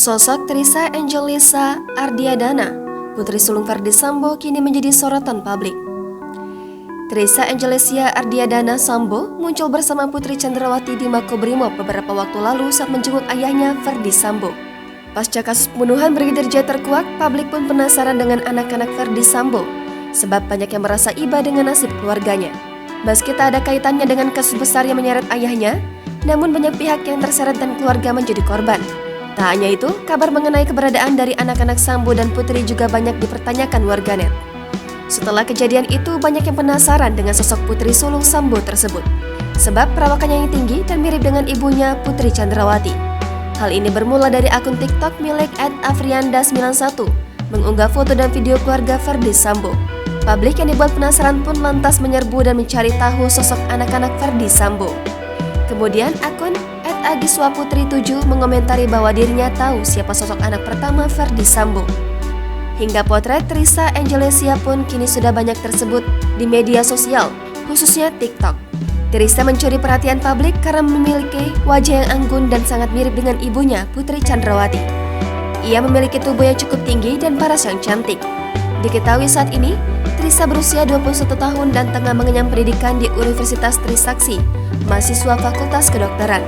Sosok Theresa Angelisa Ardiadana, putri sulung Ferdy Sambo, kini menjadi sorotan publik. Theresa Angelisa Ardiadana Sambo muncul bersama Putri Chandrawati di Makobrimob beberapa waktu lalu saat menjenguk ayahnya Ferdy Sambo. Pasca kasus pembunuhan Brigadir J terkuak, publik pun penasaran dengan anak-anak Ferdy Sambo, sebab banyak yang merasa iba dengan nasib keluarganya. Meski tak ada kaitannya dengan kasus besar yang menyeret ayahnya, namun banyak pihak yang terseret dan keluarga menjadi korban. Tak hanya itu, kabar mengenai keberadaan dari anak-anak Sambo dan Putri juga banyak dipertanyakan warganet. Setelah kejadian itu, banyak yang penasaran dengan sosok Putri sulung Sambo tersebut, sebab perawakannya yang tinggi dan mirip dengan ibunya Putri Chandrawati. Hal ini bermula dari akun TikTok milik @afrianda91 mengunggah foto dan video keluarga Ferdy Sambo. Publik yang dibuat penasaran pun lantas menyerbu dan mencari tahu sosok anak-anak Ferdy Sambo. Kemudian akun @agiswaputri7 mengomentari bahwa dirinya tahu siapa sosok anak pertama Ferdy Sambo. Hingga potret Theresa Angelisa pun kini sudah banyak tersebut di media sosial, khususnya TikTok. Theresa mencuri perhatian publik karena memiliki wajah yang anggun dan sangat mirip dengan ibunya Putri Chandrawati. Ia memiliki tubuh yang cukup tinggi dan paras yang cantik. Diketahui saat ini, Theresa berusia 21 tahun dan tengah mengenyam pendidikan di Universitas Trisakti, mahasiswa Fakultas Kedokteran.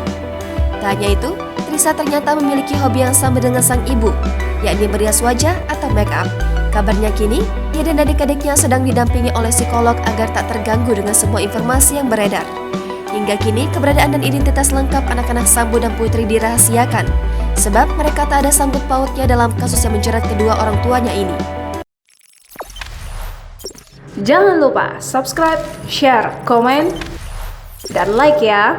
Tak hanya itu, Theresa ternyata memiliki hobi yang sama dengan sang ibu, yakni merias wajah atau make up. Kabarnya kini, ia dan adik-adiknya sedang didampingi oleh psikolog agar tak terganggu dengan semua informasi yang beredar. Hingga kini, keberadaan dan identitas lengkap anak-anak Sambo dan Putri dirahasiakan, sebab mereka tak ada sangkut pautnya dalam kasus yang menjerat kedua orang tuanya ini. Jangan lupa subscribe, share, komen, dan like ya!